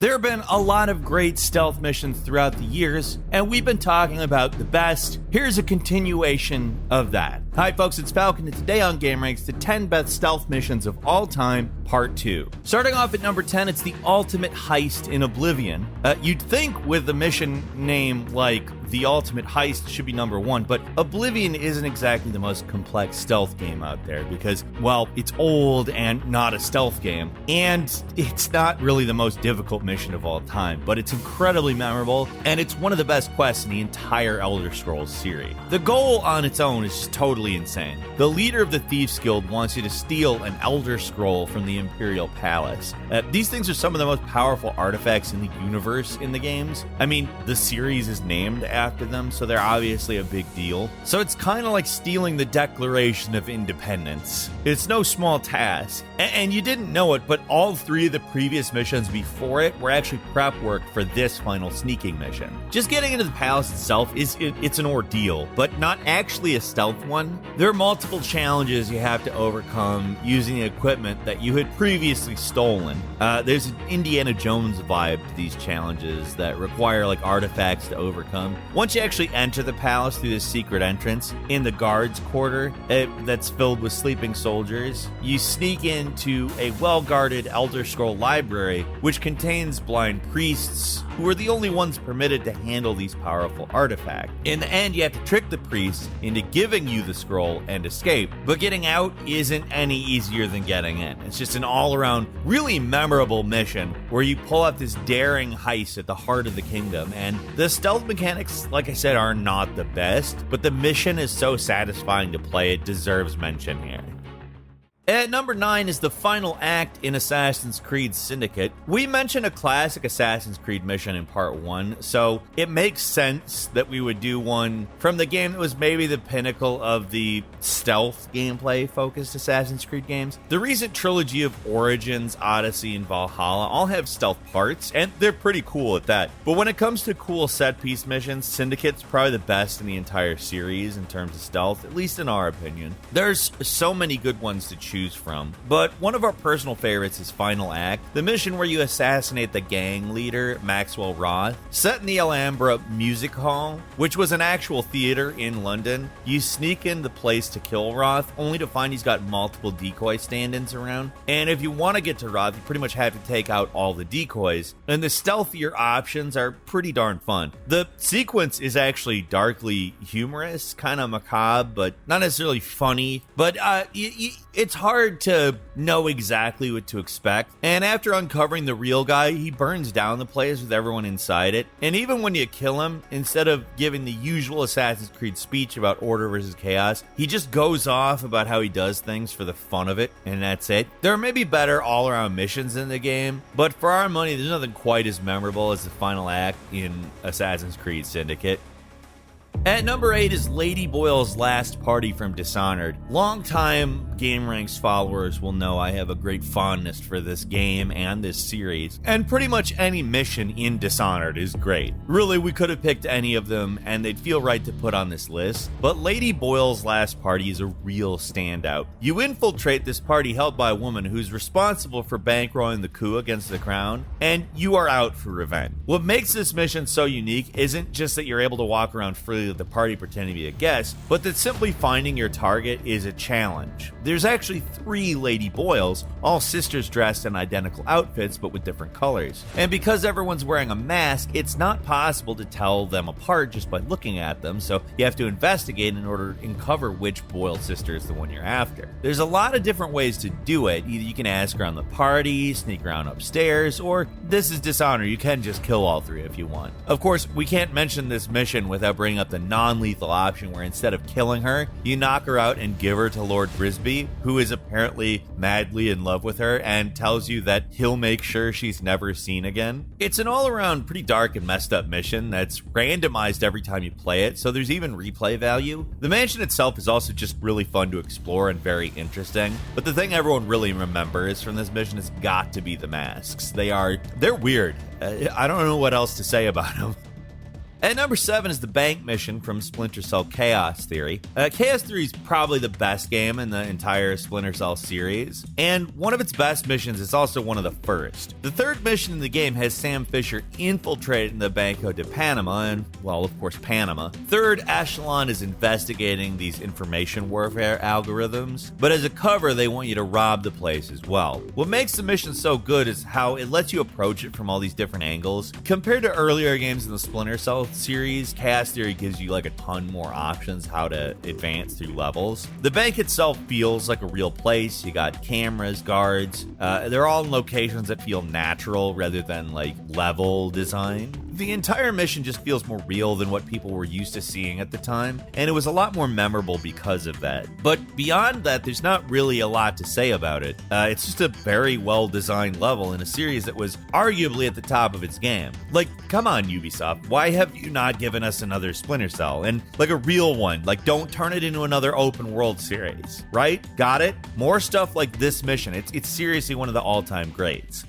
There have been a lot of great stealth missions throughout the years, and we've been talking about the best. Here's a continuation of that. Hi folks, it's Falcon, and today on gameranx, the 10 best stealth missions of all time, part 2. Starting off at number 10, it's the ultimate heist in Oblivion. You'd think with a mission name like the ultimate heist should be number 1, but Oblivion isn't exactly the most complex stealth game out there because, well, it's old and not a stealth game, and it's not really the most difficult mission of all time, but it's incredibly memorable, and it's one of the best quests in the entire Elder Scrolls series. The goal on its own is just totally insane. The leader of the Thieves Guild wants you to steal an Elder Scroll from the Imperial Palace. These things are some of the most powerful artifacts in the universe in the games. I mean, the series is named after them, so they're obviously a big deal. So it's kind of like stealing the Declaration of Independence. It's no small task. And you didn't know it, but all 3 of the previous missions before it were actually prep work for this final sneaking mission. Just getting into the palace itself it's an ordeal, but not actually a stealth one. There are multiple challenges you have to overcome using the equipment that you had previously stolen. There's an Indiana Jones vibe to these challenges that require like artifacts to overcome. Once you actually enter the palace through this secret entrance in the guards' quarter that's filled with sleeping soldiers, you sneak into a well-guarded Elder Scroll library, which contains blind priests who are the only ones permitted to handle these powerful artifacts. In the end, you have to trick the priests into giving you the scroll and escape, but getting out isn't any easier than getting in. It's just an all-around, really memorable mission where you pull off this daring heist at the heart of the kingdom, and the stealth mechanics, like I said, are not the best, but the mission is so satisfying to play it deserves mention here. At number 9 is the final act in Assassin's Creed Syndicate. We mentioned a classic Assassin's Creed mission in part 1, so it makes sense that we would do one from the game that was maybe the pinnacle of the stealth gameplay-focused Assassin's Creed games. The recent trilogy of Origins, Odyssey, and Valhalla all have stealth parts, and they're pretty cool at that. But when it comes to cool set-piece missions, Syndicate's probably the best in the entire series in terms of stealth, at least in our opinion. There's so many good ones to choose from, but one of our personal favorites is Final Act, the mission where you assassinate the gang leader, Maxwell Roth. Set in the Alhambra Music Hall, which was an actual theater in London, you sneak in the place to kill Roth, only to find he's got multiple decoy stand-ins around, and if you want to get to Roth, you pretty much have to take out all the decoys, and the stealthier options are pretty darn fun. The sequence is actually darkly humorous, kind of macabre, but not necessarily funny, but it's hard to know exactly what to expect, and after uncovering the real guy, he burns down the place with everyone inside it, and even when you kill him, instead of giving the usual Assassin's Creed speech about order versus chaos, he just goes off about how he does things for the fun of it, and that's it. There may be better all-around missions in the game, but for our money, there's nothing quite as memorable as the final act in Assassin's Creed Syndicate. At number 8 is Lady Boyle's Last Party from Dishonored. Longtime gameranx followers will know I have a great fondness for this game and this series, and pretty much any mission in Dishonored is great. Really, we could have picked any of them and they'd feel right to put on this list, but Lady Boyle's Last Party is a real standout. You infiltrate this party held by a woman who's responsible for bankrolling the coup against the crown, and you are out for revenge. What makes this mission so unique isn't just that you're able to walk around freely with the party pretending to be a guest, but that simply finding your target is a challenge. There's actually 3 Lady Boyles, all sisters dressed in identical outfits but with different colors. And because everyone's wearing a mask, it's not possible to tell them apart just by looking at them, so you have to investigate in order to uncover which Boyle sister is the one you're after. There's a lot of different ways to do it. Either you can ask around the party, sneak around upstairs, or this is Dishonored, you can just kill all 3 if you want. Of course, we can't mention this mission without bringing up the non-lethal option where instead of killing her, you knock her out and give her to Lord Brisby, who is apparently madly in love with her and tells you that he'll make sure she's never seen again. It's an all-around pretty dark and messed up mission that's randomized every time you play it, so there's even replay value. The mansion itself is also just really fun to explore and very interesting, but the thing everyone really remembers from this mission has got to be the masks. They're weird. I don't know what else to say about them. At number 7 is the bank mission from Splinter Cell Chaos Theory. Chaos Theory is probably the best game in the entire Splinter Cell series, and one of its best missions is also one of the first. The third mission in the game has Sam Fisher infiltrating the Banco de Panama, and, well, of course, Panama. Third Echelon is investigating these information warfare algorithms, but as a cover, they want you to rob the place as well. What makes the mission so good is how it lets you approach it from all these different angles. Compared to earlier games in the Splinter Cell series, Chaos Theory gives you like a ton more options how to advance through levels. The bank itself feels like a real place. You got cameras, guards. They're all in locations that feel natural rather than like level design. The entire mission just feels more real than what people were used to seeing at the time, and it was a lot more memorable because of that. But beyond that, there's not really a lot to say about it. It's just a very well-designed level in a series that was arguably at the top of its game. Like, come on, Ubisoft, why have you not given us another Splinter Cell? And like a real one, like don't turn it into another open world series, right? Got it? More stuff like this mission. It's seriously one of the all-time greats.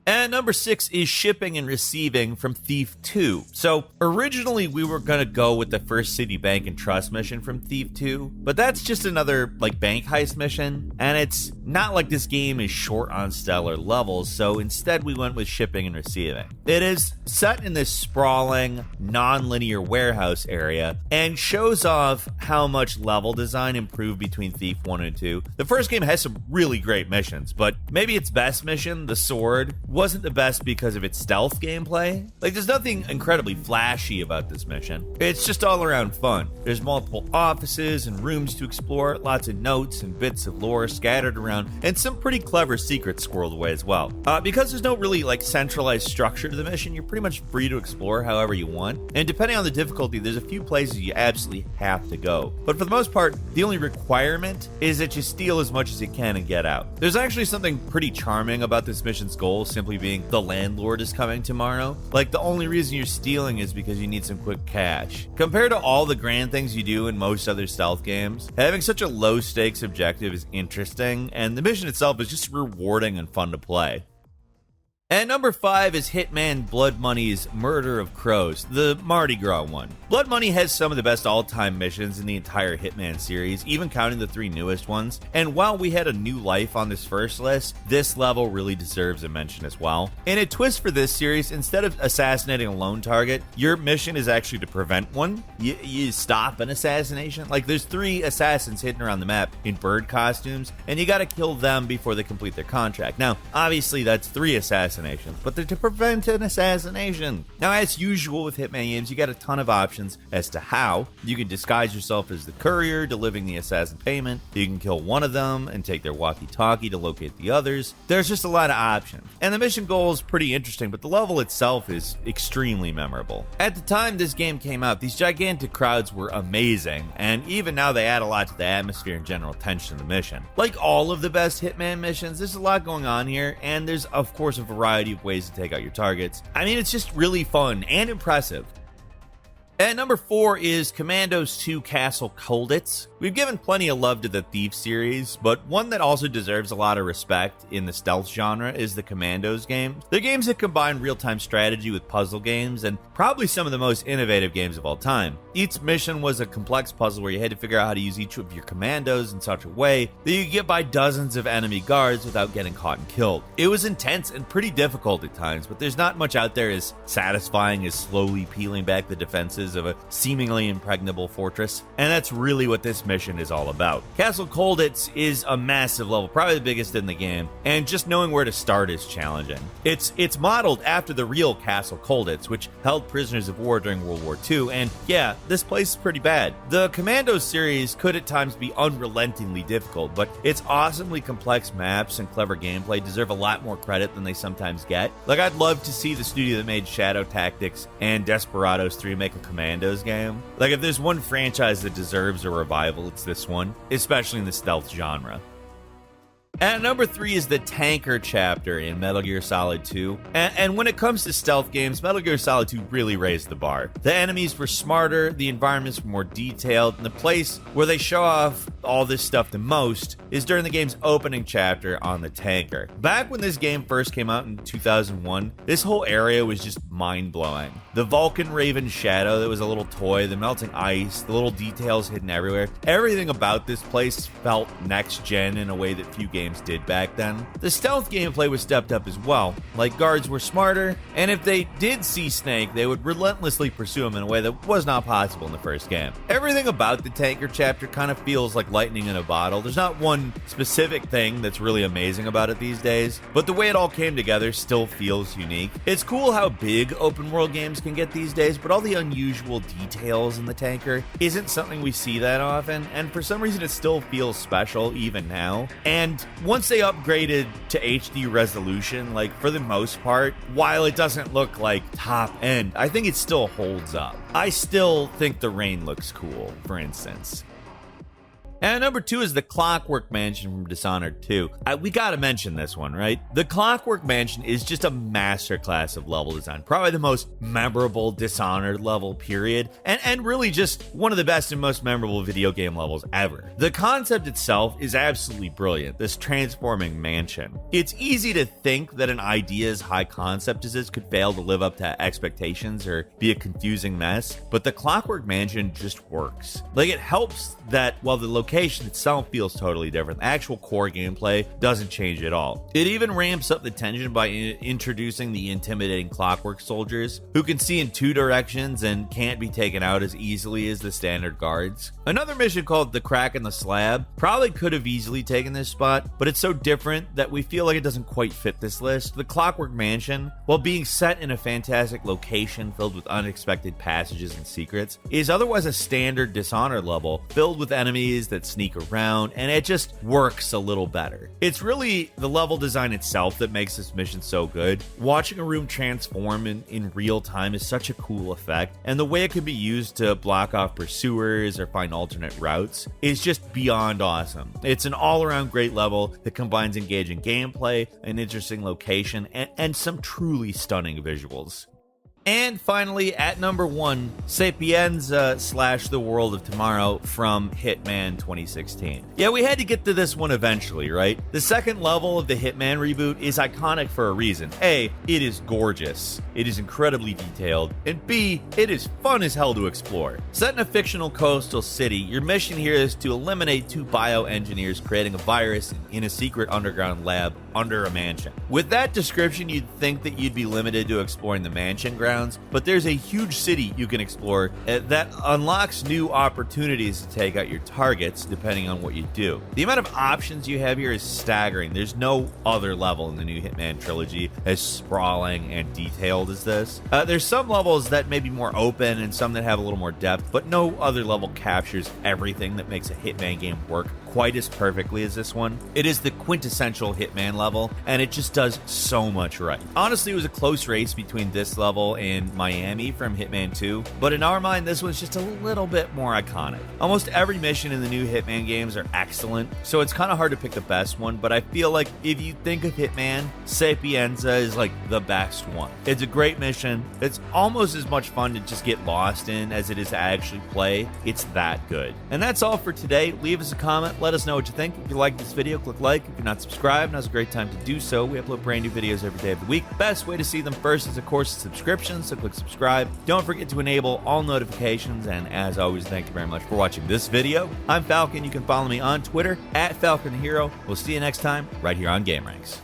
And number 6 is shipping and receiving from Thief 2. So originally we were gonna go with the first City Bank and Trust mission from Thief 2, but that's just another like bank heist mission, and it's not like this game is short on stellar levels, so instead we went with shipping and receiving. It is set in this sprawling, non-linear warehouse area, and shows off how much level design improved between Thief 1 and 2. The first game has some really great missions, but maybe its best mission, the Sword, wasn't the best because of its stealth gameplay. Like, there's nothing incredibly flashy about this mission. It's just all around fun. There's multiple offices and rooms to explore, lots of notes and bits of lore scattered around, and some pretty clever secrets squirreled away as well. Because there's no really like centralized structure to the mission, you're pretty much free to explore however you want, and depending on the difficulty, there's a few places you absolutely have to go. But for the most part, the only requirement is that you steal as much as you can and get out. There's actually something pretty charming about this mission's goal, simply being the landlord is coming tomorrow. Like, the only reason you're stealing is because you need some quick cash. Compared to all the grand things you do in most other stealth games, having such a low stakes objective is interesting, and the mission itself is just rewarding and fun to play. And number 5 is Hitman Blood Money's Murder of Crows, the Mardi Gras one. Blood Money has some of the best all-time missions in the entire Hitman series, even counting the 3 newest ones. And while we had a new life on this first list, this level really deserves a mention as well. In a twist for this series, instead of assassinating a lone target, your mission is actually to prevent one. You stop an assassination. Like, there's 3 assassins hidden around the map in bird costumes, and you gotta kill them before they complete their contract. Now, obviously that's 3 assassinations, but they're to prevent an assassination. Now, as usual with Hitman games, you got a ton of options as to how. You can disguise yourself as the courier, delivering the assassin payment. You can kill one of them and take their walkie-talkie to locate the others. There's just a lot of options. And the mission goal is pretty interesting, but the level itself is extremely memorable. At the time this game came out, these gigantic crowds were amazing, and even now they add a lot to the atmosphere and general tension of the mission. Like all of the best Hitman missions, there's a lot going on here, and there's of course a variety of ways to take out your targets. I mean, it's just really fun and impressive. At number 4 is Commandos 2 Castle Colditz. We've given plenty of love to the Thief series, but one that also deserves a lot of respect in the stealth genre is the Commandos games. They're games that combine real-time strategy with puzzle games, and probably some of the most innovative games of all time. Each mission was a complex puzzle where you had to figure out how to use each of your commandos in such a way that you could get by dozens of enemy guards without getting caught and killed. It was intense and pretty difficult at times, but there's not much out there as satisfying as slowly peeling back the defenses of a seemingly impregnable fortress, and that's really what this mission is all about. Castle Colditz is a massive level, probably the biggest in the game, and just knowing where to start is challenging. It's modeled after the real Castle Colditz, which held prisoners of war during World War II, and yeah, this place is pretty bad. The Commandos series could at times be unrelentingly difficult, but its awesomely complex maps and clever gameplay deserve a lot more credit than they sometimes get. Like, I'd love to see the studio that made Shadow Tactics and Desperados 3 make a Commandos game. Like, if there's one franchise that deserves a revival, it's this one, especially in the stealth genre. At number 3 is the tanker chapter in Metal Gear Solid 2. And when it comes to stealth games, Metal Gear Solid 2 really raised the bar. The enemies were smarter, the environments were more detailed, and the place where they show off all this stuff the most is during the game's opening chapter on the tanker. Back when this game first came out in 2001, this whole area was just mind-blowing. The Vulcan Raven Shadow that was a little toy, the melting ice, the little details hidden everywhere. Everything about this place felt next-gen in a way that few games did back then. The stealth gameplay was stepped up as well. Like, guards were smarter, and if they did see Snake, they would relentlessly pursue him in a way that was not possible in the first game. Everything about the tanker chapter kind of feels like lightning in a bottle. There's not one specific thing that's really amazing about it these days, but the way it all came together still feels unique. It's cool how big open world games can get these days, but all the unusual details in the tanker isn't something we see that often, and for some reason it still feels special even now. And once they upgraded to HD resolution, like for the most part, while it doesn't look like top end, I think it still holds up. I still think the rain looks cool, for instance. And number 2 is the Clockwork Mansion from Dishonored 2. We gotta mention this one, right? The Clockwork Mansion is just a masterclass of level design. Probably the most memorable Dishonored level, period. And really just one of the best and most memorable video game levels ever. The concept itself is absolutely brilliant, this transforming mansion. It's easy to think that an idea as high concept as this could fail to live up to expectations or be a confusing mess, but the Clockwork Mansion just works. Like, it helps that while the location itself feels totally different, the actual core gameplay doesn't change at all. It even ramps up the tension by introducing the intimidating clockwork soldiers, who can see in 2 directions and can't be taken out as easily as the standard guards. Another mission called The Crack in the Slab probably could have easily taken this spot, but it's so different that we feel like it doesn't quite fit this list. The Clockwork Mansion, while being set in a fantastic location filled with unexpected passages and secrets, is otherwise a standard Dishonored level filled with enemies that sneak around, and it just works a little better. It's really the level design itself that makes this mission so good. Watching a room transform in real time is such a cool effect, and the way it can be used to block off pursuers or find alternate routes is just beyond awesome. It's an all-around great level that combines engaging gameplay, an interesting location, and some truly stunning visuals. And finally, at number 1, Sapienza / The World of Tomorrow from Hitman 2016. Yeah, we had to get to this one eventually, right? The second level of the Hitman reboot is iconic for a reason. A, it is gorgeous. It is incredibly detailed. And B, it is fun as hell to explore. Set in a fictional coastal city, your mission here is to eliminate 2 bioengineers creating a virus in a secret underground lab under a mansion. With that description, you'd think that you'd be limited to exploring the mansion grounds, but there's a huge city you can explore that unlocks new opportunities to take out your targets depending on what you do. The amount of options you have here is staggering. There's no other level in the new Hitman trilogy as sprawling and detailed as this. There's some levels that may be more open and some that have a little more depth, but no other level captures everything that makes a Hitman game work quite as perfectly as this one. It is the quintessential Hitman level, and it just does so much right. Honestly, it was a close race between this level and Miami from Hitman 2, but in our mind, this one's just a little bit more iconic. Almost every mission in the new Hitman games are excellent, so it's kind of hard to pick the best one, but I feel like if you think of Hitman, Sapienza is like the best one. It's a great mission. It's almost as much fun to just get lost in as it is to actually play. It's that good. And that's all for today. Leave us a comment. Let us know what you think. If you like this video, click like. If you're not subscribed, now's a great time to do so. We upload brand new videos every day of the week. Best way to see them first is, of course, a subscription, so click subscribe. Don't forget to enable all notifications, and as always, thank you very much for watching this video. I'm Falcon. You can follow me on Twitter @FalconHero. We'll see you next time right here on gameranx.